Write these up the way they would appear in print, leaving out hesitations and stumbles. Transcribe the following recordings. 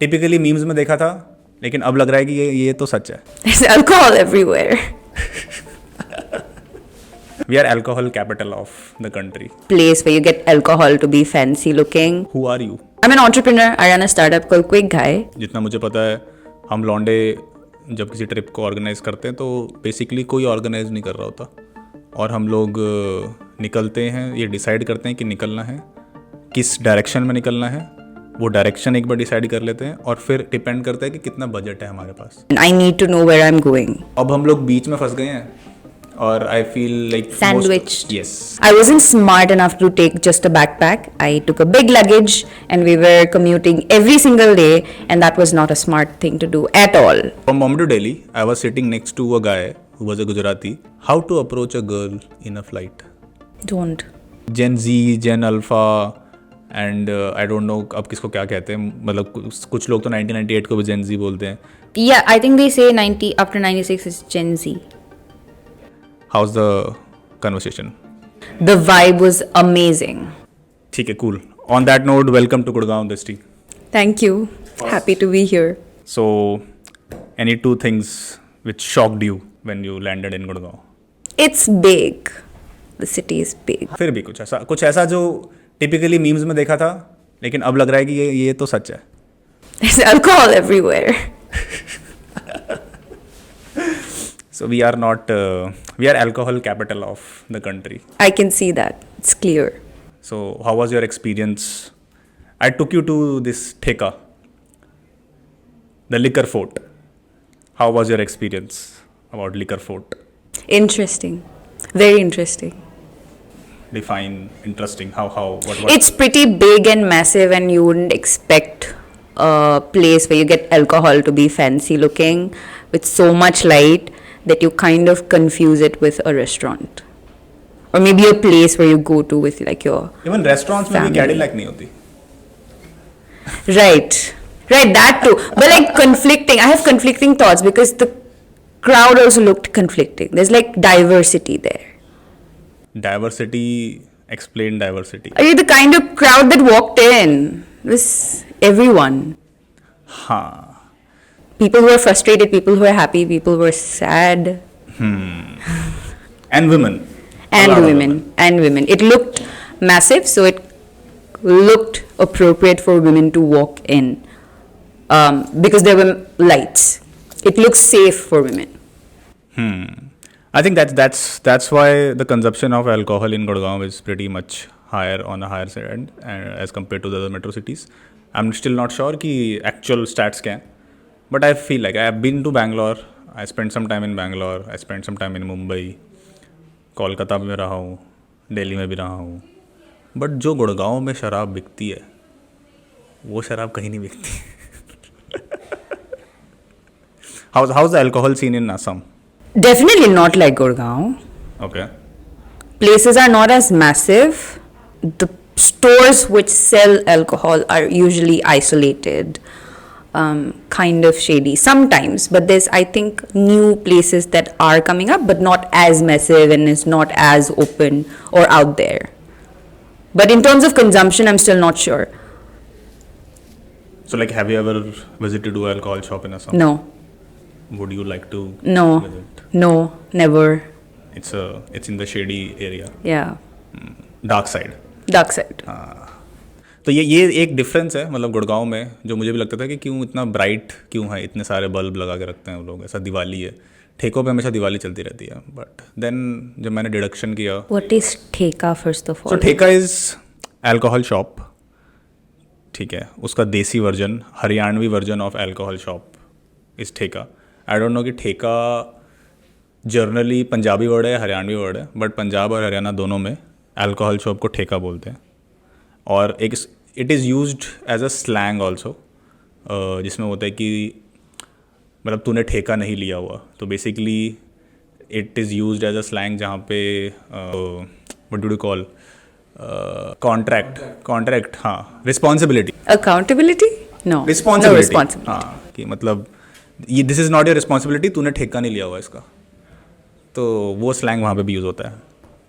Typically memes में देखा था, लेकिन अब लग रहा है कि ये तो सच है. There's alcohol everywhere. We are alcohol capital of the country. Place where you get alcohol to be fancy looking. Who are you? I'm an entrepreneur. I run a startup called Quick Guy. जितना मुझे पता है, हम लौंडे जब किसी trip को organise करते हैं तो बेसिकली कोई ऑर्गेनाइज नहीं कर रहा होता, और हम लोग निकलते हैं, ये डिसाइड करते हैं कि निकलना है, किस डायरेक्शन में निकलना है, वो डायरेक्शन एक बार डिसाइड कर लेते हैं, और फिर डिपेंड करता है कि कितना बजट है हमारे पास. I need to know where I'm going. अब हम लोग बीच में फंस गए हैं, और आई feel like Sandwiched. Yes. I wasn't smart enough to take just a backpack. I took a big luggage and we were commuting every single day, and that was not a smart thing to do at all. From Bombay to Delhi, I was sitting next to a guy who was a Gujarati. How to approach a girl in a flight? Don't. Gen Z, Gen Alpha, and I don't know अब किसको क्या कहते हैं, मतलब कुछ लोग तो 1998 को भी Gen Z बोलते हैं. Yeah, I think they say 90 after 96 is Gen Z. How's the conversation? The vibe was amazing. ठीक है, cool. On that note, welcome to Gurgaon Dusty. Thank you. Happy to be here. So, any two things which shocked you when you landed in Gurgaon? It's big. The city is big. फिर भी कुछ ऐसा जो typically memes में देखा था, लेकिन अब लग रहा है कि ये तो सच है. There's alcohol everywhere. So we are not, we are alcohol capital of the country. I can see that. It's clear. So how was your experience? I took you to this Theka, the liquor fort. How was your experience about liquor fort? Interesting. Very interesting. Define interesting. What? It's pretty big and massive, and you wouldn't expect a place where you get alcohol to be fancy looking with so much light that you kind of confuse it with a restaurant. Or maybe a place where you go to with like your Even restaurants में भी Cadillac नहीं होती. Right, that too. But like conflicting, I have conflicting thoughts because the crowd also looked conflicting. There's like diversity there. Diversity, explain diversity. Are you the kind of crowd that walked in? It was everyone. हाँ. People who were frustrated, people who were happy, people who were sad. And women. And women. It looked massive, so it looked appropriate for women to walk in because there were lights. It looks safe for women. I think that's why the consumption of alcohol in Gurgaon is pretty much higher on the higher side as compared to the other metro cities. I'm still not sure कि actual stats क्या हैं, but I feel like I have been to Bangalore. I spent some time in Bangalore. I spent some time in Mumbai. Kolkata में रहा हूँ, दिल्ली में भी रहा हूँ. बट जो गुड़गांव में शराब बिकती है, वो शराब कहीं नहीं बिकती. How's the alcohol scene in Assam? Definitely not like Gurgaon. Okay. Places are not as massive. The stores which sell alcohol are usually isolated, kind of shady sometimes. But there's, I think, new places that are coming up, but not as massive and is not as open or out there. But in terms of consumption, I'm still not sure. So, like, have you ever visited an alcohol shop in Assam? No. Would you like to No. visit? No, never. It's in the shady area. Yeah. Dark side. Dark side. तो ये एक difference है, मतलब गुड़गांव में, जो मुझे भी लगता था कि क्यों इतना ब्राइट क्यों है, इतने सारे बल्ब लगा के रखते हैं वो लोग, ऐसा दिवाली है. ठेकों पे हमेशा दिवाली चलती रहती है. बट देन जब मैंने डिडक्शन किया. What is ठेका first of all? सो ठेका इज़ अल्कोहल शॉप. ठीक है, उसका देसी version, Haryanvi version of alcohol shop is theka. I don't no कि ठेका जर्नली पंजाबी वर्ड है, हरियाणवी वर्ड है, बट पंजाब और हरियाणा दोनों में अल्कोहल शॉप को ठेका बोलते हैं. और एक it is used as a slang also, जिसमें होता है कि मतलब तूने ठेका नहीं लिया हुआ. तो basically it is used as a slang जहाँ पे what do you call contract. हाँ, responsibility. Accountability? No. Responsibility. No responsibility. हाँ, कि मतलब ये this is not your responsibility, तूने ठेका नहीं लिया हुआ इसका. तो वो स्लैंग वहाँ पे भी यूज़ होता है.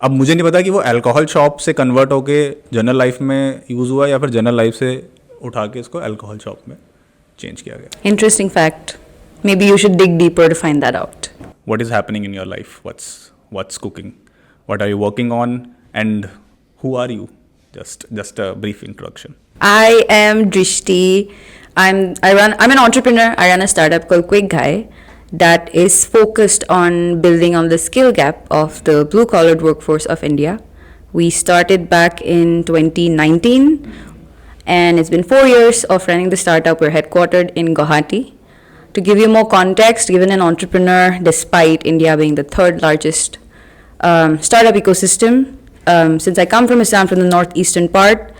अब मुझे नहीं पता कि वो अल्कोहल शॉप से कन्वर्ट होके जनरल लाइफ में यूज़ हुआ या फिर जनरल लाइफ से उठा के इसको अल्कोहल शॉप में चेंज किया गया? Interesting fact. Maybe you should dig deeper to find that out. What is happening in your life? What's cooking? What are you working on? And who are you? Just a brief introduction. I am Drishti. I'm an entrepreneur. I run a startup called Quick Guy that is focused on building on the skill gap of the blue collared workforce of India. We started back in 2019 and it's been 4 years of running the startup. We're headquartered in Guwahati. To give you more context, given an entrepreneur, despite India being the third largest startup ecosystem, since I come from Assam, from the northeastern part,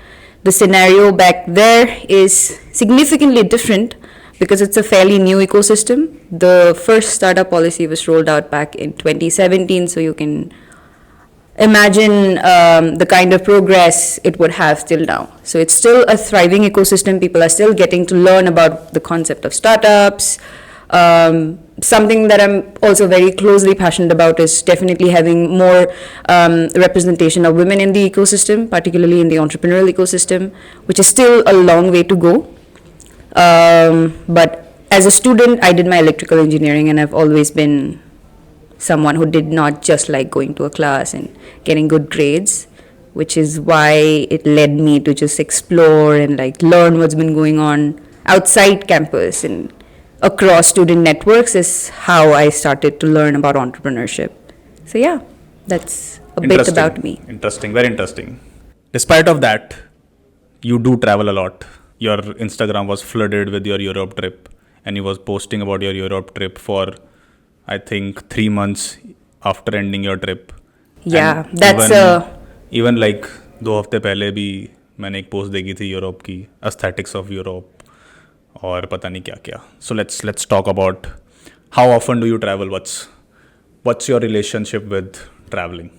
the scenario back there is significantly different because it's a fairly new ecosystem. The first startup policy was rolled out back in 2017, so you can imagine the kind of progress it would have till now. So it's still a thriving ecosystem. People are still getting to learn about the concept of startups. Something that I'm also very closely passionate about is definitely having more representation of women in the ecosystem, particularly in the entrepreneurial ecosystem, which is still a long way to go. But as a student, I did my electrical engineering, and I've always been someone who did not just like going to a class and getting good grades, which is why it led me to just explore and like learn what's been going on outside campus and across student networks is how I started to learn about entrepreneurship. So yeah, that's a bit about me. Interesting, very interesting. Despite of that, you do travel a lot. Your Instagram was flooded with your Europe trip, and you was posting about your Europe trip for I think 3 months after ending your trip. Yeah, And that's even like 2 हफ्ते पहले भी मैंने एक post देखी थी Europe की, aesthetics of Europe और पता नहीं क्या क्या. So let's talk about how often do you travel? What's your relationship with traveling?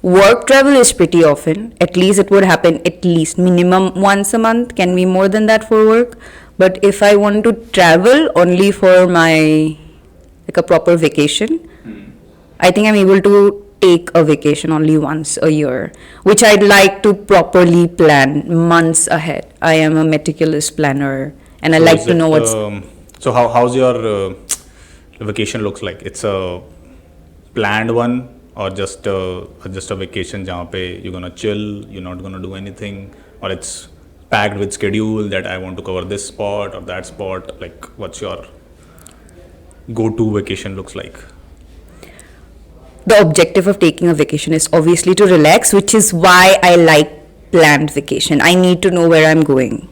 Work travel is pretty often. At least it would happen at least minimum once a month, can be more than that for work. But if I want to travel only for my like a proper vacation, I think I'm able to take a vacation only once a year, which I'd like to properly plan months ahead. I am a meticulous planner and I So like is to know it, what's so how's your vacation looks like? It's a planned one or just a vacation जहाँ पे you're gonna chill, you're not gonna do anything, or it's packed with schedule that I want to cover this spot or that spot? Like what's your go-to vacation looks like? the objective of taking a vacation is obviously to relax, which is why I like planned vacation. I need to know where I'm going.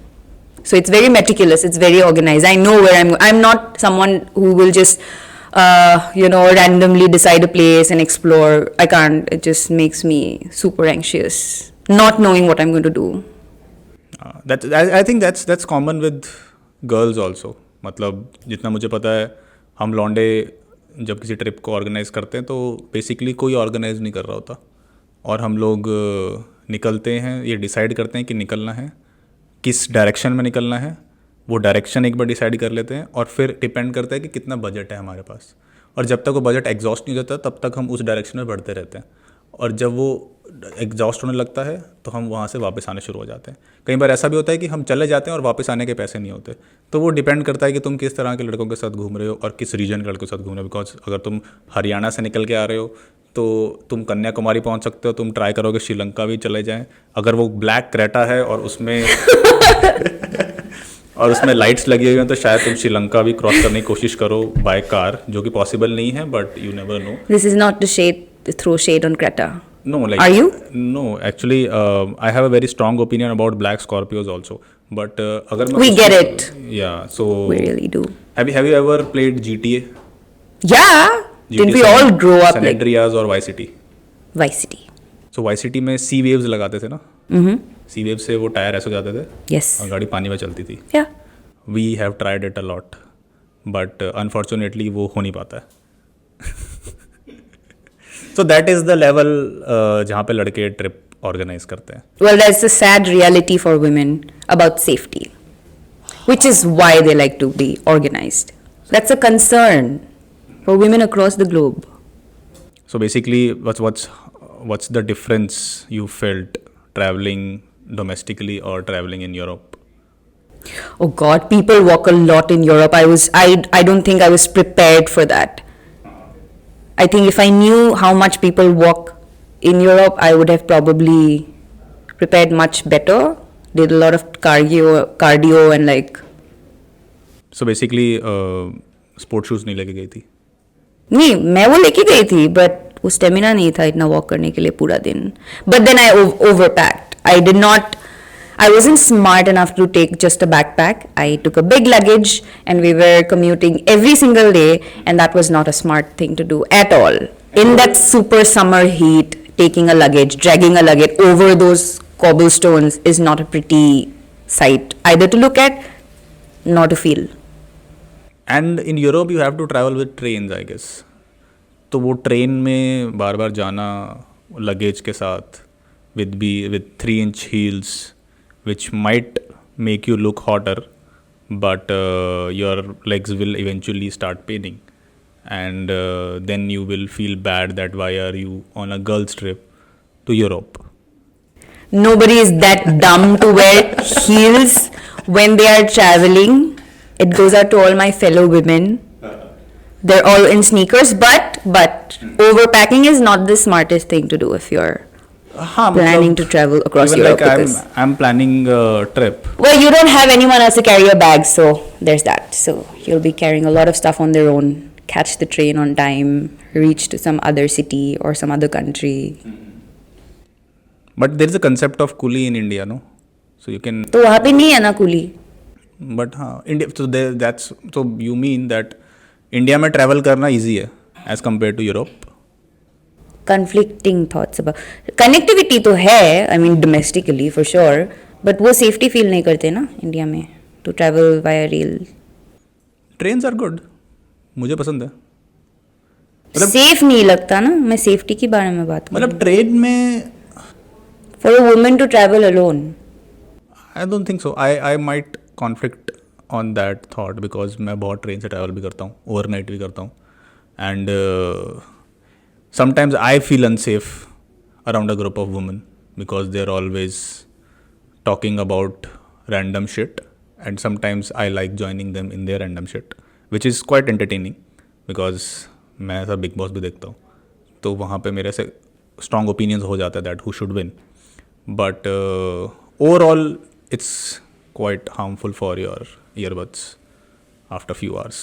So it's very meticulous, it's very organized. I know where I'm going. I'm not someone who will just, randomly decide a place and explore. I can't. It just makes me super anxious, not knowing what I'm going to do. I think that's common with girls also. मतलब जितना मुझे पता है, हम लौंडे जब किसी trip को ऑर्गेनाइज करते हैं तो बेसिकली कोई ऑर्गेनाइज नहीं कर रहा होता, और हम लोग निकलते हैं, ये डिसाइड करते हैं कि निकलना है, किस डायरेक्शन में निकलना है, वो डायरेक्शन एक बार डिसाइड कर लेते हैं, और फिर डिपेंड करता है कि कितना बजट है हमारे पास, और जब तक वो बजट एग्जॉस्ट नहीं हो जाता तब तक हम उस डायरेक्शन में बढ़ते रहते हैं, और जब वो एग्जॉस्ट होने लगता है तो हम वहाँ से वापस आने शुरू हो जाते हैं. कई बार ऐसा भी होता है कि हम चले जाते हैं और वापस आने के पैसे नहीं होते. तो वो डिपेंड करता है कि तुम किस तरह के लड़कों के साथ घूम रहे हो और किस रीजन के लड़कों के साथ घूम रहे हो. बिकॉज अगर तुम हरियाणा से निकल के आ रहे हो तो तुम कन्याकुमारी पहुँच सकते हो, तुम ट्राई करोगे श्रीलंका भी चले जाएँ. अगर वो ब्लैक क्रेटा है और उसमें लाइट्स लगी हुई हैं तो शायद तुम श्रीलंका भी क्रॉस करने की कोशिश करो बाय कार, जो कि पॉसिबल नहीं है, but you never know. This is not to throw shade on Creta. No, like, Are you? No, actually, I have a very strong opinion about black Scorpios also. But अगर मैं We get it. Yeah, so We really do. have you ever played GTA? Yeah. Didn't we San- all grow up San like Andreas or Vice City? Vice City? So Vice City में sea waves लगाते थे ना? Sea waves से वो tyre ऐसे हो जाते थे Yes. और गाड़ी पानी में चलती थी. Yeah. We have tried it a lot, but unfortunately वो हो नहीं पाता है. So that is the level जहाँ पे लड़के ट्रिप ऑर्गेनाइज करते हैं. Well, that's a sad reality for women about safety, which is why they like to be organized. That's a concern for women across the globe. So basically, what's the difference you felt traveling domestically or traveling in Europe? Oh God, people walk a lot in Europe. I don't think I was prepared for that. I think if I knew how much people walk in Europe, I would have probably prepared much better. Did a lot of cardio and like. So basically sport shoes नहीं लेके गई थी. नहीं, मैं वो लेके गई थी, बट वो स्टेमिना नहीं था इतना वॉक करने के लिए पूरा दिन. But then I over packed. I wasn't smart enough to take just a backpack. I took a big luggage and we were commuting every single day, and that was not a smart thing to do at all. In that super summer heat, taking a luggage, dragging a luggage over those cobblestones is not a pretty sight either to look at nor to feel. And in Europe you have to travel with trains I guess. तो वो train में बार बार जाना luggage के साथ with 3-inch heels which might make you look hotter, but your legs will eventually start paining, and then you will feel bad that why are you on a girls trip to Europe. Nobody is that dumb to wear heels when they are traveling. It goes out to all my fellow women. They're all in sneakers, but overpacking is not the smartest thing to do if you're planning to travel across even Europe. like Because, I'm planning a trip. well, you don't have anyone else to carry your bags, so there's that. So you'll be carrying a lot of stuff on their own. Catch the train on time, reach to some other city or some other country. But there is a concept of coolie in India, no? So you can. तो वहाँ पे नहीं है ना coolie. But हाँ India. So that's so you mean that India में travel करना easy है as compared to Europe. Conflicting thoughts about connectivity तो है. I mean domestically for sure, but वो safety feel नहीं करते ना इंडिया में to travel via rail. Trains are good. मुझे पसंद है. सेफ नहीं लगता ना. मैं सेफ्टी के बारे में बात कर रही मतलब ट्रेन में हूँ. For a woman to travel alone. I don't think so. I might conflict on that thought because मैं बहुत ट्रेन से ट्रैवल भी करता हूँ, ओवरनाइट भी करता हूँ, and sometimes I feel unsafe around a group of women because they're always talking about random shit, and sometimes I like joining them in their random shit, which is quite entertaining because मैं ऐसा big boss भी देखता हूँ, तो वहाँ पे मेरे से strong opinions हो जाता है that who should win, but overall it's quite harmful for your earbuds after few hours.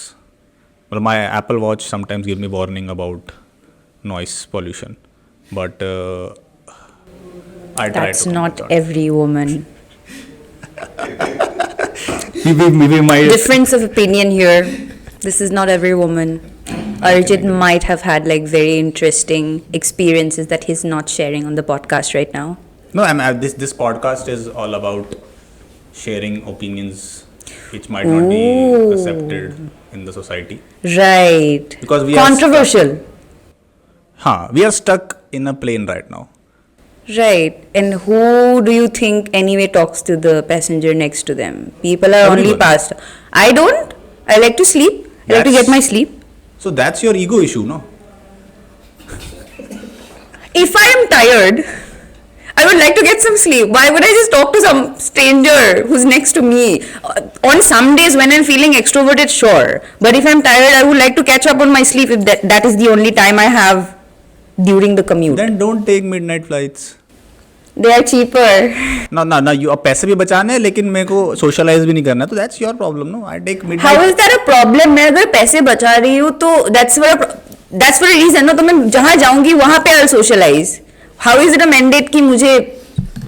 Well, my Apple Watch sometimes give me warning about noise pollution, but I try That's to not control. every woman. Maybe my Difference of opinion here. This is not every woman. Arjit might have had like very interesting experiences that he's not sharing on the podcast right now. no. This podcast is all about sharing opinions which might not be accepted in the society. Right. Because we are Controversial. We are stuck in a plane right now. Right. And who do you think anyway talks to the passenger next to them? People are only Everyone. past. I don't. I like to sleep. I like to Yes. get my sleep. So that's your ego issue, no? If I am tired, I would like to get some sleep. Why would I just talk to some stranger who's next to me? On some days when I'm feeling extroverted, sure. But if I'm tired, I would like to catch up on my sleep if that is the only time I have during the commute. Then don't take midnight flights. They are cheaper. ना you अब पैसे भी बचाने हैं लेकिन मेरे को socialise भी नहीं करना है, तो that's your problem, no? I take midnight. How is that a problem? मैं अगर पैसे बचा रही हूँ तो that's for a reason, no? तो मैं जहाँ जाऊँगी वहाँ पे I'll socialize. How is it a mandate कि मुझे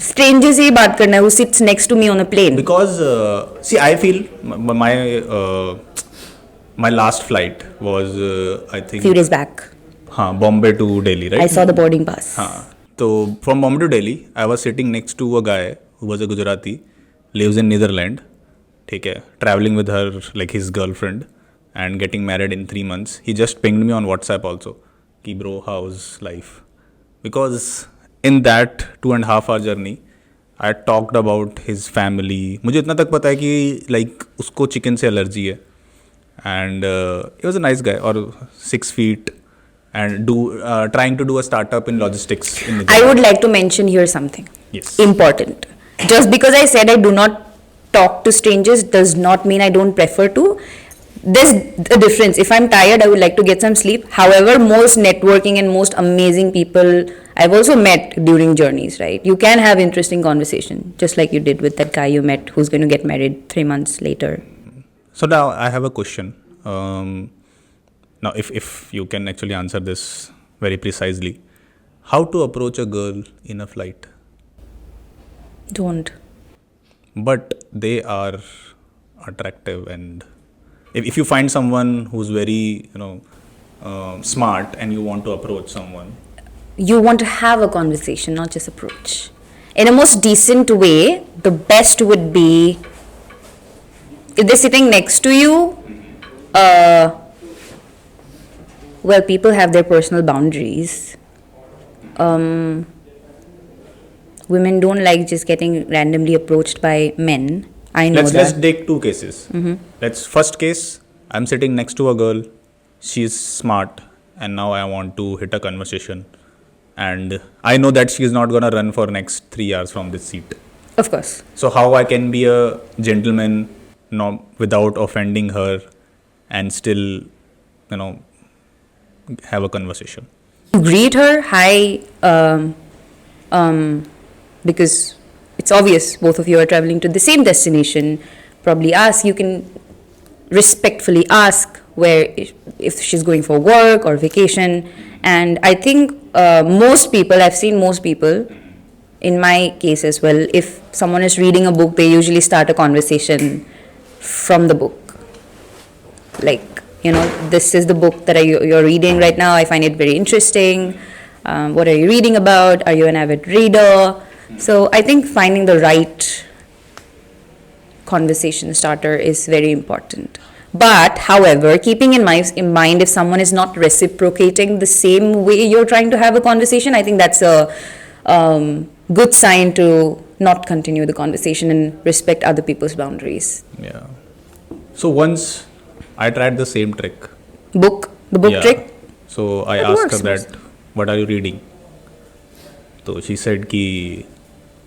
stranger से ही बात करना है who sits next to me on a plane? Because see, I feel my last flight was I think Few days back, हाँ Bombay to Delhi, right? I saw the boarding pass. हाँ तो from Bombay to Delhi, I was sitting next to a guy who was a Gujarati, lives in Netherlands, ठीक है, traveling with her like his girlfriend and getting married in 3 months. He just pinged me on WhatsApp also, कि bro how's life? Because in that 2.5 hour journey, I talked about his family. मुझे इतना तक पता है कि like उसको chicken से allergy है, and he was a nice guy, और 6 feet, and trying to do a startup in logistics in I would like to mention here something Yes. important. Just because I said I do not talk to strangers does not mean I don't prefer to. There's a difference. If I'm tired, I would like to get some sleep. However, most networking and most amazing people I've also met during journeys, right? You can have interesting conversation, just like you did with that guy you met who's going to get married 3 months later. So now I have a question. Now, if you can actually answer this very precisely, how to approach a girl in a flight? Don't. But they are attractive, and if you find someone who's very smart and you want to approach someone, You want to have a conversation, not just approach. In a most decent way, the best would be if they're sitting next to you. Well, people have their personal boundaries. Women don't like just getting randomly approached by men. I know let's that. take two cases. Let's first case, I'm sitting next to a girl, she's smart, and now I want to hit a conversation, and I know that she's not gonna run for next 3 hours from this seat. Of course. So how I can be a gentleman, without offending her, and still, have a conversation. Greet her, hi, because it's obvious both of you are traveling to the same destination. Probably ask, you can respectfully ask where, if she's going for work or vacation. And I think I've seen most people, in my case as well, if someone is reading a book, they usually start a conversation from the book. Like, this is the book that you're reading right now. I find it very interesting. What are you reading about? Are you an avid reader? So I think finding the right conversation starter is very important. But, however, keeping in mind if someone is not reciprocating the same way you're trying to have a conversation, I think that's a good sign to not continue the conversation and respect other people's boundaries. Yeah. So once I tried the same trick. The book Yeah. trick? So I It asked works her that, what are you reading? So she said कि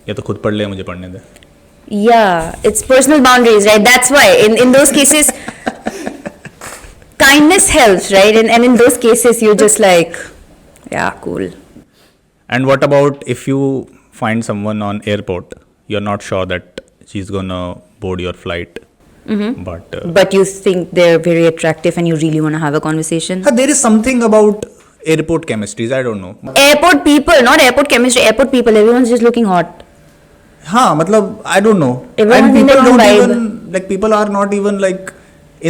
या तो खुद पढ़ ले, मुझे पढ़ने दे. Yeah, it's personal boundaries, right? That's why in those cases, kindness helps, right? And in those cases, you're just like, yeah, cool. And what about if you find someone on airport, you're not sure that she's gonna board your flight, But you think they're very attractive and you really want to have a conversation? there is something about airport chemistries, I don't know. Airport people, not airport chemistry, airport people, everyone's just looking hot. हाँ, मतलब I don't know. Everyone's And in people their own don't vibe. even, like, people are not even like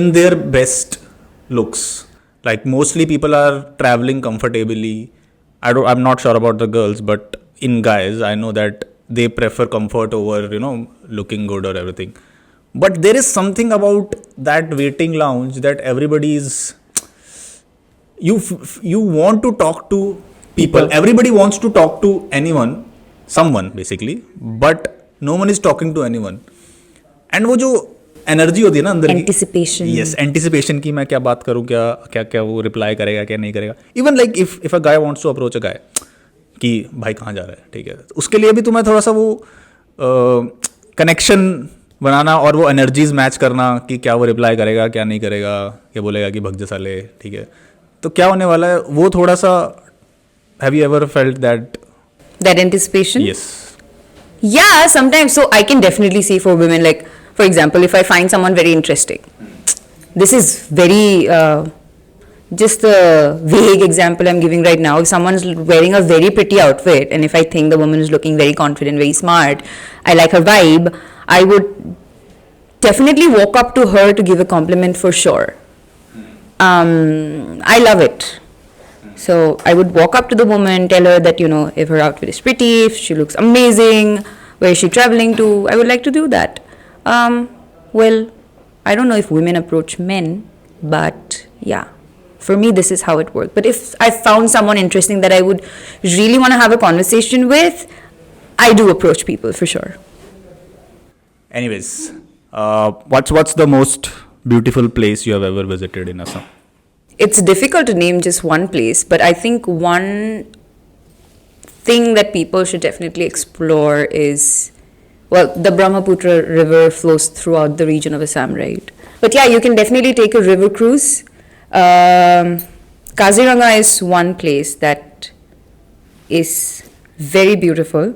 in their best looks. Like, mostly people are traveling comfortably. I'm not sure about the girls, but in guys, I know that they prefer comfort over, looking good or everything. But there is something about that waiting lounge that everybody is, you want to talk to people. Everybody wants to talk to someone basically, but no one is talking to anyone. And वो जो energy होती है ना अंदर की, Anticipation. Yes, anticipation की मैं क्या बात करूँ, क्या क्या क्या वो रिप्लाई करेगा, क्या नहीं करेगा. Even like if a guy wants to approach a guy कि भाई कहाँ जा रहा है, ठीक है, तो उसके लिए भी तुम्हें थोड़ा सा वो कनेक्शन बनाना और वो एनर्जीज मैच करना कि क्या वो रिप्लाई करेगा, क्या नहीं करेगा, क्या बोलेगा कि भग जैसा ले, ठीक है. तो क्या होने वाला है वो थोड़ा सा, have you ever felt that? That anticipation? Yes. Yeah, sometimes. So I can definitely see for women, like, for example, if I find someone very interesting, this is very, just a vague example I'm giving right now. If someone's wearing a very pretty outfit, and if I think the woman is looking very confident, very smart, I like her vibe, I would definitely walk up to her to give a compliment for sure. I love it. So I would walk up to the woman, tell her that, if her outfit is pretty, if she looks amazing, where is she traveling to, I would like to do that. Well, I don't know if women approach men, but yeah, for me, this is how it worked. But if I found someone interesting that I would really want to have a conversation with, I do approach people for sure. Anyways, what's the most beautiful place you have ever visited in Assam? It's difficult to name just one place, but I think one thing that people should definitely explore is, well, the Brahmaputra river flows throughout the region of Assam, right? But yeah, you can definitely take a river cruise. Kaziranga is one place that is very beautiful.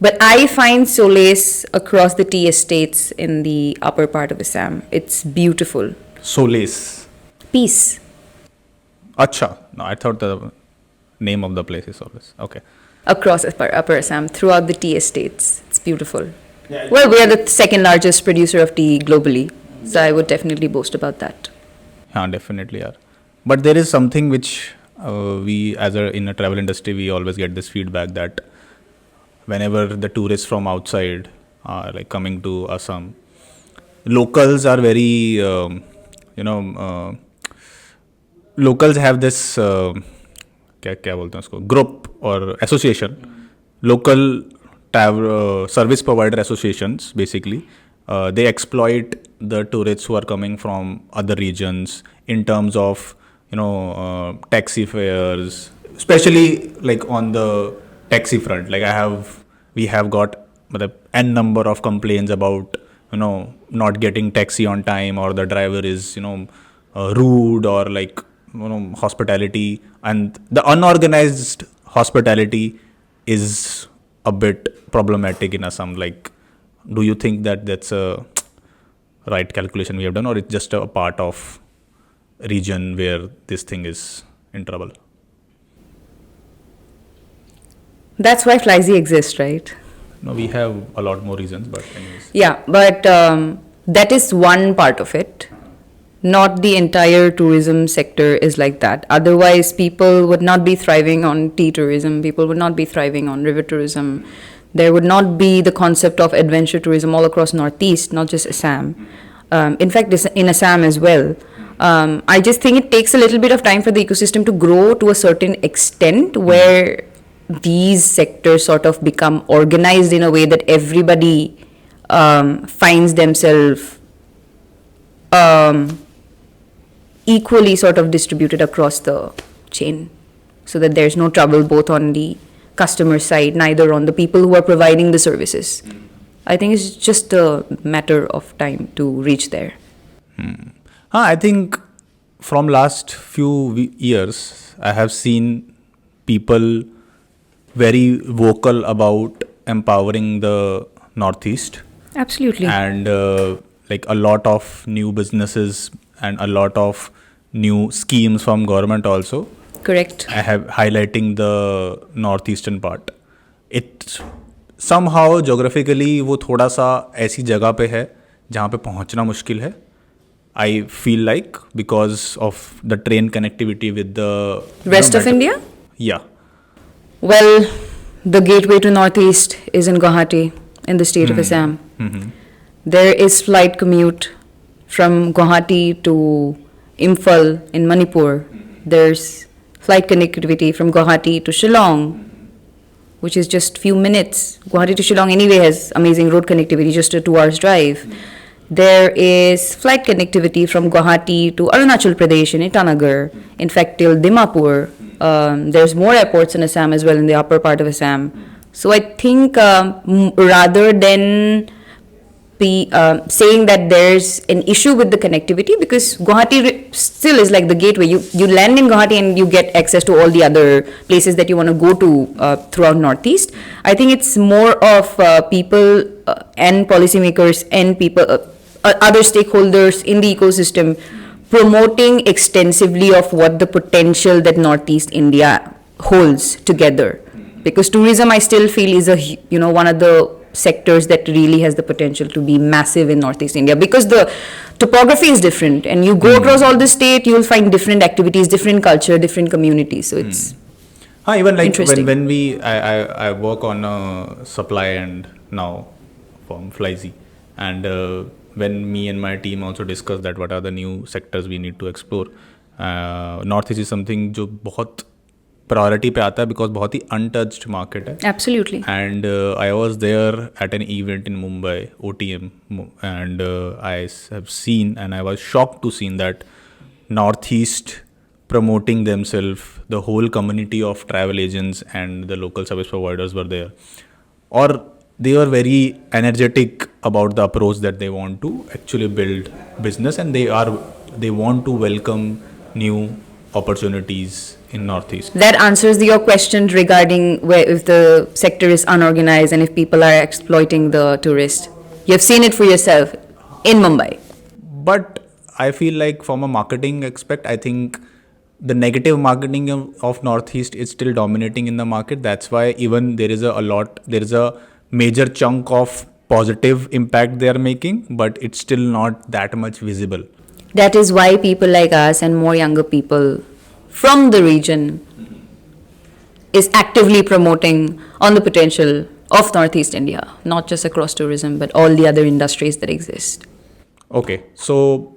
But I find solace across the tea estates in the upper part of Assam. It's beautiful. Solace. Peace. Acha. No, I thought the name of the place is Solace. Okay. Across upper Assam, throughout the tea estates. It's beautiful. Well, we are the second largest producer of tea globally. So I would definitely boast about that. Yeah, definitely are. But there is something which we, in a travel industry, we always get this feedback that whenever the tourists from outside are like coming to Assam, locals are very, locals have this, क्या बोलते हैं उसको, group or association, local service provider associations basically. They exploit the tourists who are coming from other regions in terms of taxi fares, especially like on the taxi front. Like we have got n number of complaints about not getting taxi on time, or the driver is rude, or like hospitality, and the unorganized hospitality is a bit problematic in Assam. Like, do you think that that's a right calculation we have done, or it's just a part of region where this thing is in trouble? That's why Flyzy exists, right? No, we have a lot more reasons, but anyways. Yeah, but that is one part of it. Not the entire tourism sector is like that. Otherwise, people would not be thriving on tea tourism. People would not be thriving on river tourism. There would not be the concept of adventure tourism all across Northeast, not just Assam. In fact, in Assam as well. I just think it takes a little bit of time for the ecosystem to grow to a certain extent where these sectors sort of become organized in a way that everybody finds themselves equally sort of distributed across the chain, so that there's no trouble both on the customer side, neither on the people who are providing the services. I think it's just a matter of time to reach there. I think from last few years, I have seen people very vocal about empowering the Northeast. Absolutely. And like a lot of new businesses and a lot of new schemes from government also. Correct. I have highlighting the northeastern part. It somehow geographically वो थोड़ा सा ऐसी जगह पे है जहाँ पे पहुँचना मुश्किल है. I feel like because of the train connectivity with the rest of India? Yeah. Well, the gateway to Northeast is in Guwahati, in the state of Assam. There is flight commute from Guwahati to Imphal in Manipur. There's flight connectivity from Guwahati to Shillong, which is just few minutes. Guwahati to Shillong anyway has amazing road connectivity, just a 2 hours drive. There is flight connectivity from Guwahati to Arunachal Pradesh in Itanagar, in fact till Dimapur. There's more airports in Assam as well, in the upper part of Assam. So I think rather than saying that there's an issue with the connectivity, because Guwahati still is like the gateway. You land in Guwahati and you get access to all the other places that you want to go to throughout Northeast. I think it's more of people and policymakers and people, other stakeholders in the ecosystem promoting extensively of what the potential that Northeast India holds together. Because tourism, I still feel, is one of the sectors that really has the potential to be massive in Northeast India, because the topography is different, and you go across all the state, you'll find different activities, different culture, different communities. So it's even like interesting. when I work on a supply end now from Flyzy, and when me and my team also discuss that what are the new sectors we need to explore, Northeast is something जो बहुत priority पे आता है, because बहुत ही untouched market है. Absolutely. And I was there at an event in Mumbai, OTM, and I have seen, and I was shocked to see that Northeast promoting themselves, the whole community of travel agents and the local service providers were there. और they are very energetic about the approach that they want to actually build business, and they want to welcome new opportunities in Northeast. That answers your question regarding where if the sector is unorganized and if people are exploiting the tourist. You've seen it for yourself in Mumbai. But I feel like from a marketing aspect, I think the negative marketing of Northeast is still dominating in the market. That's why even there is a major chunk of positive impact they are making, but it's still not that much visible. That is why people like us and more younger people from the region is actively promoting on the potential of Northeast India, not just across tourism, but all the other industries that exist. Okay, so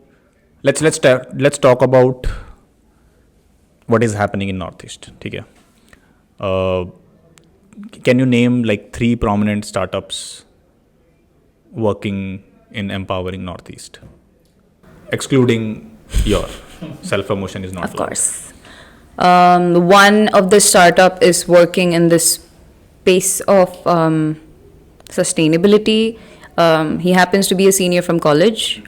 let's talk about what is happening in Northeast. Okay. Can you name like 3 prominent startups working in empowering Northeast, excluding your self promotion is not Of allowed. course. One of the startup is working in this space of sustainability. He happens to be a senior from college.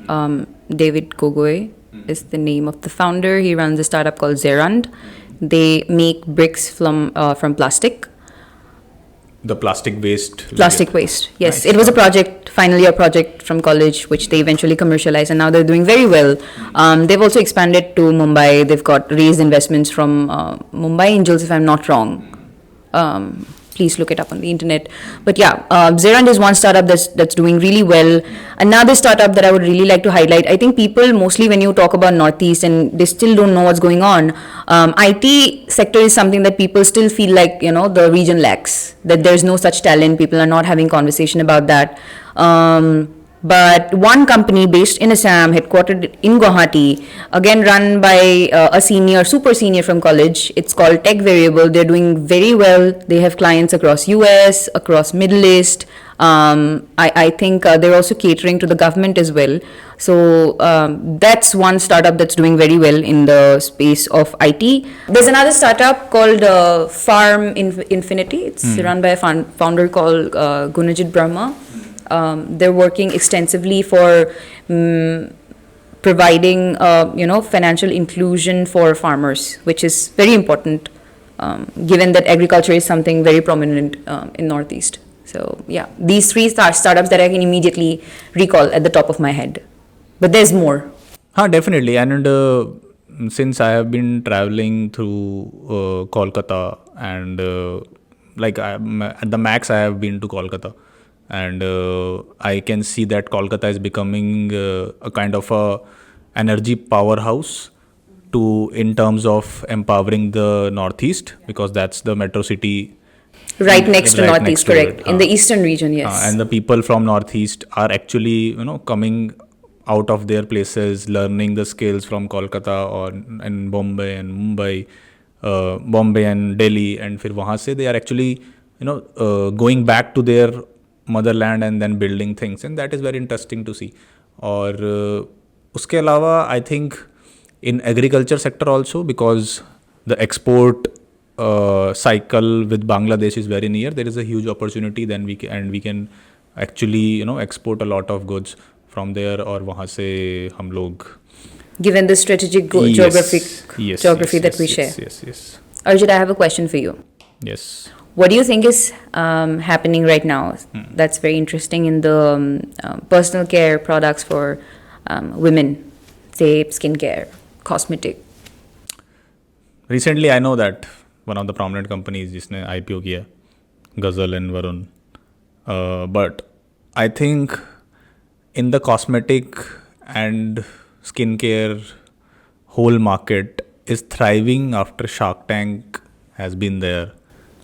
David Gogoi is the name of the founder. He runs a startup called Zerand. They make bricks from plastic. The plastic waste. Plastic waste. Yes, Nice. it was a project, finally a project from college, which they eventually commercialized, and now they're doing very well. They've also expanded to Mumbai. They've got raised investments from Mumbai Angels, if I'm not wrong. Please look it up on the internet. But yeah, Zerand is one startup that's doing really well. Another startup that I would really like to highlight, I think people mostly when you talk about Northeast and they still don't know what's going on, IT sector is something that people still feel like, the region lacks, that there's no such talent. People are not having conversation about that. But one company based in Assam, headquartered in Guwahati, again run by a super senior from college. It's called Tech Variable. They're doing very well. They have clients across US, across Middle East. I think they're also catering to the government as well. So that's one startup that's doing very well in the space of IT. There's another startup called Farm Infinity. It's run by a founder called Gunajit Brahma. They're working extensively for providing, financial inclusion for farmers, which is very important, given that agriculture is something very prominent in Northeast. So yeah, these 3 startups that I can immediately recall at the top of my head. But there's more. Definitely. And since I have been traveling through Kolkata, and at the max I have been to Kolkata, and I can see that Kolkata is becoming a kind of a energy powerhouse in terms of empowering the Northeast, because that's the metro city Right next to right Northeast, next to correct. it. In the eastern region, yes. And the people from Northeast are actually coming out of their places, learning the skills from Kolkata or in Bombay and Mumbai, Bombay and Delhi, and फिर वहाँ से they are actually going back to their motherland and then building things, and that is very interesting to see. और उसके अलावा I think in agriculture sector also, because the export cycle with Bangladesh is very near, there is a huge opportunity. Then we can actually export a lot of goods from there, और वहाँ से हम लोग Given the strategic geography that we share. Yes. Arjit, I have a question for you. Yes. What do you think is happening right now that's very interesting in the personal care products for women, say skincare, cosmetic? Recently, I know that one of the prominent companies जिसने IPO किया, Ghazal and Varun. But I think in the cosmetic and skincare whole market is thriving after Shark Tank has been there.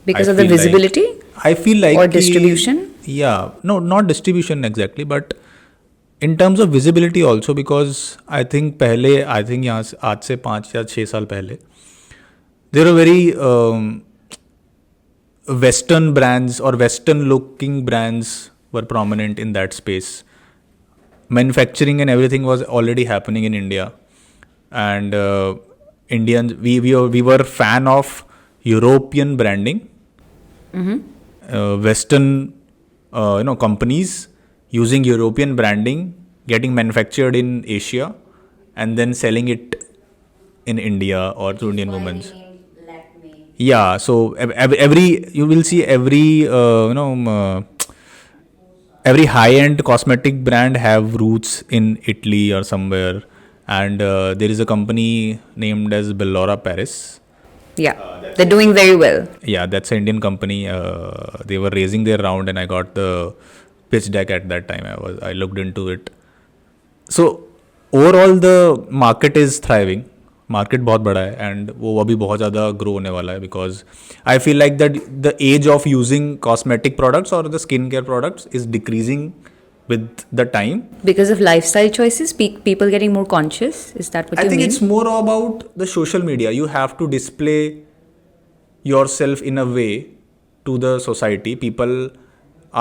Because I of the feel like- visibility? I feel like Or distribution? Yeah, no, not distribution exactly, but in terms of visibility also, because I think यहाँ से आज से 5 या 6 साल पहले there were very Western brands or Western looking brands were prominent in that space. Manufacturing and everything was already happening in India, and Indians we were fan of European branding. Western companies using European branding, getting manufactured in Asia, and then selling it in India or through Indian women's. Yeah, so every you will see every high-end cosmetic brand have roots in Italy or somewhere, and there is a company named as Bellora Paris. Yeah, they're doing very well. Yeah, that's an Indian company. They were raising their round, and I got the pitch deck at that time. I looked into it. So overall the market is thriving. Market बहुत बड़ा है and वो अभी बहुत ज़्यादा grow होने वाला है because I feel like that the age of using cosmetic products और the skin care products is decreasing with the time. Because of lifestyle choices, people getting more conscious. Is that what I you think mean? it's more about the social media. You have to display yourself in a way to the society. People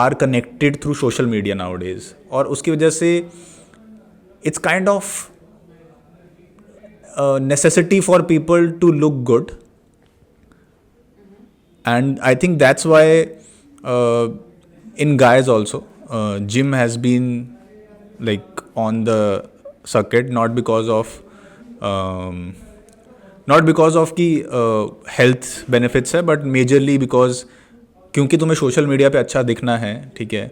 are connected through social media nowadays. और उसकी वजह से it's kind of a necessity for people to look good. And I think that's why in guys also, gym has been like on the circuit, not because of कि health benefits है, but majorly because क्योंकि तुम्हें social media पे अच्छा दिखना है, ठीक है,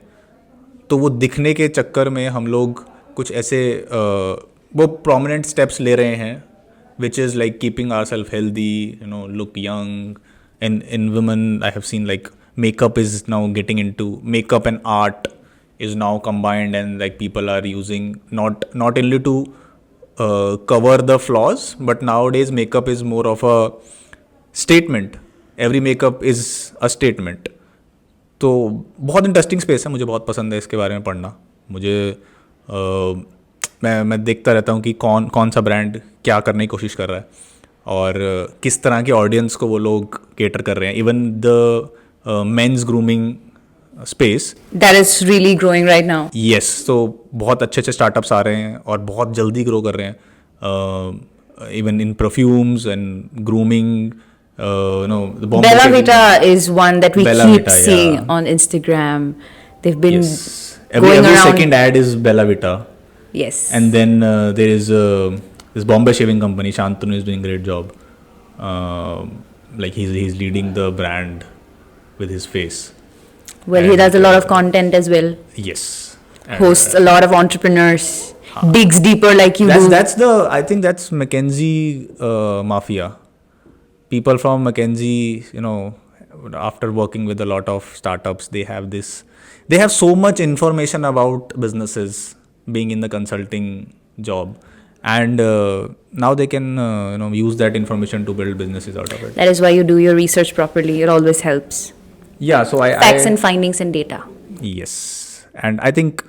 तो वो दिखने के चक्कर में हम लोग कुछ ऐसे वो prominent steps ले रहे हैं which is like keeping ourselves healthy, look young. And in women I have seen like makeup is now getting into makeup and art is now combined, and like people are using not only to cover the flaws, but nowadays makeup is more of a statement. Every makeup is a statement. तो बहुत interesting space है, मुझे बहुत पसंद है इसके बारे में पढ़ना. मुझे मैं देखता रहता हूँ कि कौन सा ब्रांड क्या करने की कोशिश कर रहा है और किस तरह के ऑडियंस को वो लोग केटर कर रहे हैं. Even the mains grooming space that is really growing right now. yes, तो बहुत अच्छे स्टार्टअप्स आ रहे हैं और बहुत जल्दी ग्रो कर रहे हैं. Even in perfumes and grooming. Bella Vita is one that we Bella keep Vita, seeing yeah. on Instagram. They've been yes, going every around. second ad is Bella Vita. Yes. And then there is this Bombay shaving company. Shantanu is doing a great job. Like he's leading the brand with his face. Well, he does a lot of content as well. Yes. And, Hosts a lot of entrepreneurs. Digs deeper like you do. I think that's McKinsey mafia. People from McKinsey, after working with a lot of startups, they have so much information about businesses being in the consulting job. And now they can, use that information to build businesses out of it. That is why you do your research properly. It always helps. Yeah, so Facts and findings and data. Yes, and I think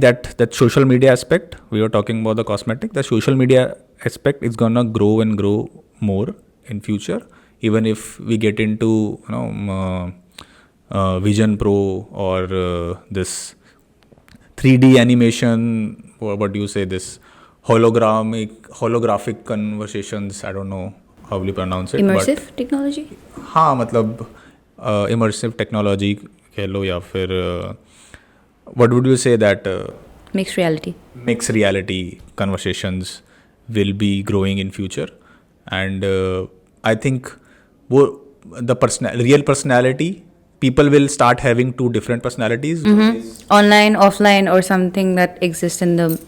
that social media aspect, we were talking about the cosmetic, the social media aspect is gonna grow and grow more in future. Even if we get into Vision Pro or this 3D animation, or what do you say, this holographic conversations, I don't know how will you pronounce it. Immersive technology? हाँ, मतलब immersive technology कह लो या फिर what would you say that Mixed reality conversations will be growing in future. And I think real personality, people will start having two different personalities. Online, offline, or something that exists in the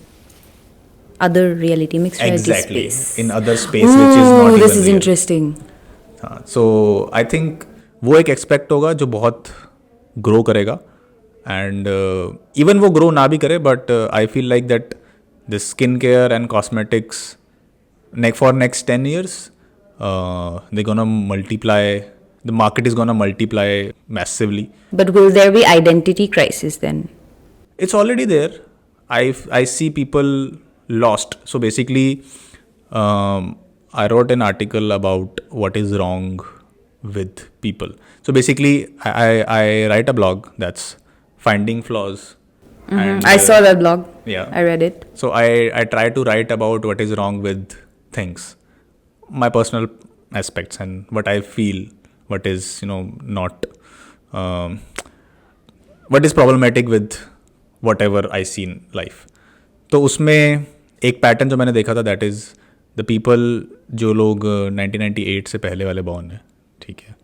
other reality, mixed reality exactly space. in other space which is not this even is real. interesting. So I think वो एक expect होगा जो बहुत grow करेगा. And even वो grow ना भी करे, but I feel like that the skin care and cosmetics for next 10 years they're gonna multiply. The market is gonna multiply massively. But will there be identity crisis then? It's already there. I see people lost. So basically I wrote an article about what is wrong with people. So basically I write a blog that's finding flaws. And I saw that blog. Yeah, I read it. so I try to write about what is wrong with things, my personal aspects, and what I feel, what is not what is problematic with whatever I see in life. तो उसमें एक pattern जो मैंने देखा था, that is the people जो लोग 1998 से पहले वाले बॉर्न हैं, ठीक है,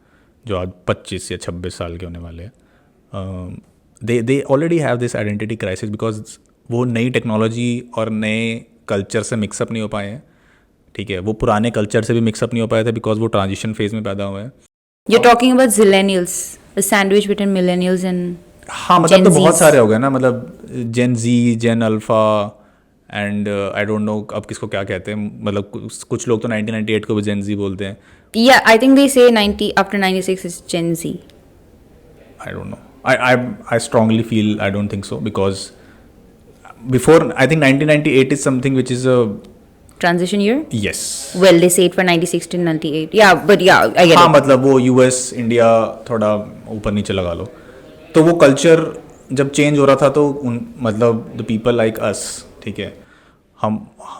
जो आज 25 या 26 साल के होने वाले हैं, they already have this identity crisis because वो नई टेक्नोलॉजी और नए कल्चर से मिक्सअप नहीं हो पाए हैं. ठीक है, वो पुराने कल्चर से भी मिक्सअप नहीं हो पाए थे बिकॉज वो ट्रांजिशन फेज में पैदा हुए हैं. You're talking about zillennials, a sandwich between millennials and हाँ, मतलब Gen तो बहुत Zs. सारे हो गए ना, मतलब Gen Z, Gen Alpha and I don't know अब किसको क्या कहते हैं. मतलब कुछ लोग तो 1998 को भी जेन जी बोलते हैं. Yeah, I think they say 90 after 96 is Gen Z. I don't know. I strongly feel I don't think so because before I think 1998 is something which is a Transition year? yes. Well, they say it for 96 to 98. Yeah, but yeah, I get हाँ, it. मतलब वो US India थोड़ा ऊपर नीचे लगा लो. तो वो culture जब चेंज हो रहा था तो मतलब द पीपल लाइक अस, ठीक है, हम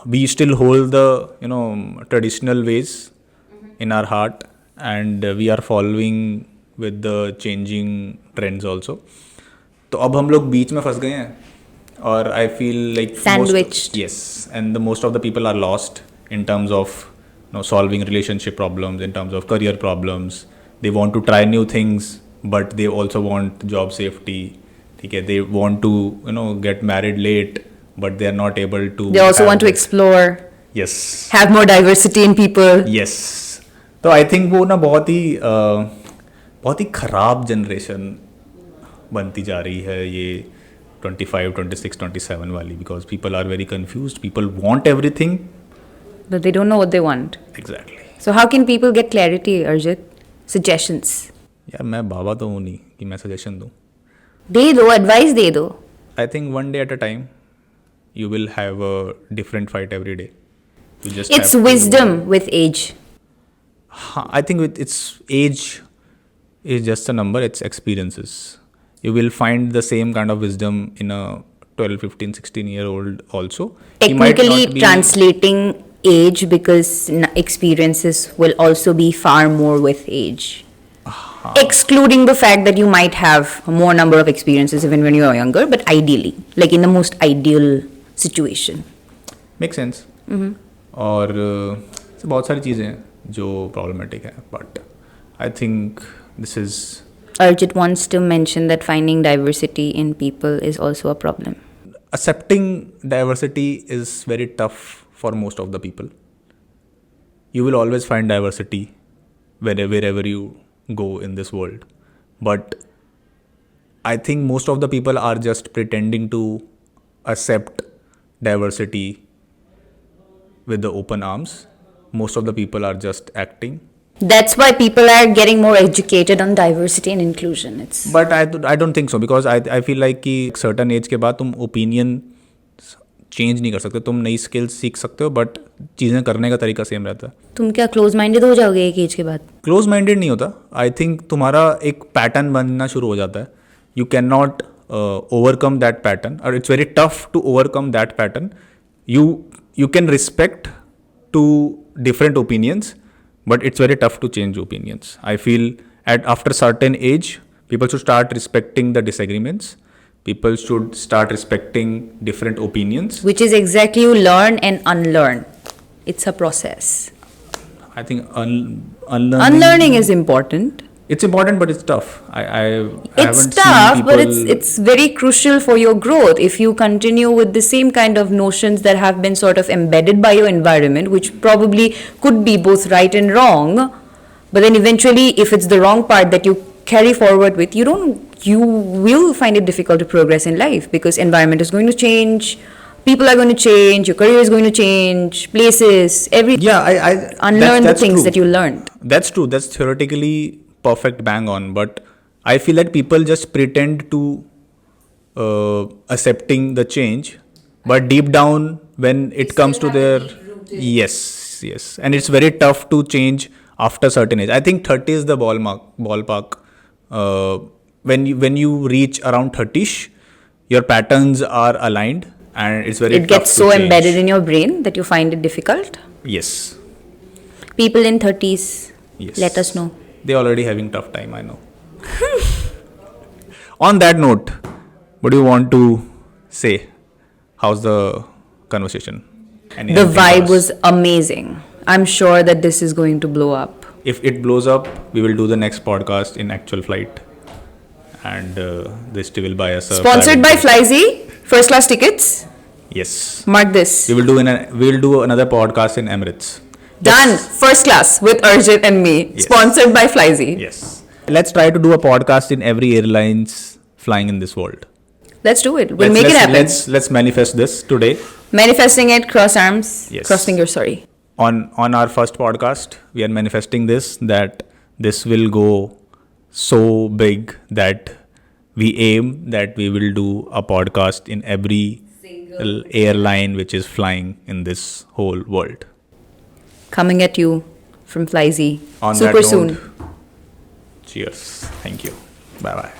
we still hold the you know traditional ways in our heart and we are following with the changing trends also. तो अब हम लोग बीच में फंस गए हैं और I feel like Sandwiched. yes, and the most of the people are lost in terms of solving relationship problems, in terms of career problems. They want to try new things but they also want job safety. ठीक है, they want to get married late but they are not able to. They also have want to this- explore, Yes. have more diversity in people. Yes. तो I think वो ना बहुत ही ख़राब generation बनती जा रही है ये 25, 26, 27 वाली, because people are very confuse, people want everything. But they don't know what they want. Exactly. So how can people get clarity, Arjit? Suggestions. यार मैं बाबा तो हूँ नहीं कि मैं सजेशन दूँ. दे दो, advice दे दो. I think one day at a time you will have a different fight every day. You just It's have to- wisdom with age. I think its age is just a number, it's experiences. You will find the same kind of wisdom in a 12, 15, 16-year-old also. He might Technically not be- translating age because experiences will also be far more with age. Excluding the fact that you might have a more number of experiences even when you are younger, but ideally, like in the most ideal situation. Makes sense. और बहुत सारी चीज़ें हैं जो problematic है, but I think this is Arjit wants to mention that finding diversity in people is also a problem. accepting diversity is very tough for most of the people. You will always find diversity wherever you go in this world, but I think most of the people are just pretending to accept diversity with the open arms. Most of the people are just acting. That's why people are getting more educated on diversity and inclusion. It's But I don't think so because I feel like कि certain age के बाद तुम opinion change नहीं कर सकते. तुम नई skills सीख सकते हो but चीज़ें करने का तरीका सेम रहता है. तुम क्या क्लोज माइंडेड हो जाओगे एक एज के बाद? क्लोज माइंडेड नहीं होता. आई थिंक तुम्हारा एक पैटर्न बनना शुरू हो जाता है. You can not overcome that pattern और it's very tough to overcome that pattern. You can respect to different opinions but it's very tough to change opinions. I feel after certain age people should start respecting the disagreements. People should start respecting different opinions. Which is exactly you learn and unlearn. It's a process. I think unlearning Unlearning is important. it's important but it's tough. I It's haven't tough, seen but people it's very crucial for your growth. If you continue with the same kind of notions that have been sort of embedded by your environment, which probably could be both right and wrong, but then eventually, if it's the wrong part that you carry forward with, you will find it difficult to progress in life because environment is going to change, people are going to change, your career is going to change, places, everything. yeah I Unlearn the that's things true. that you learned. That's true. That's theoretically perfect, bang on, but I feel that people just pretend to accepting the change but deep down when it comes to their yes and it's very tough to change after certain age. I think 30 is the ballpark. When you reach around 30ish your patterns are aligned and it's very It tough gets to so change. embedded in your brain that you find it difficult. Yes. People in 30s, Yes. let us know. They're already having tough time, I know. On that note, what do you want to say? How's the conversation? The vibe was amazing. I'm sure that this is going to blow up. If it blows up, we will do the next podcast in actual flight, and this will buy us a Sponsored by private- Flyzy, first class tickets. Yes, Mark this. we will do another podcast in Emirates. Done. First class with Arjit and me. Yes. Sponsored by Flyzy. Yes. Let's try to do a podcast in every airlines flying in this world. Let's do it. We'll Let's- make it let's- happen. Let's manifest this today. Manifesting it, cross arms, Yes. cross fingers, sorry. On our first podcast, we are manifesting this, that this will go so big that we aim that we will do a podcast in every airline which is flying in this whole world. Coming at you from Flyzy. On Super that note, soon. cheers. Thank you. Bye bye.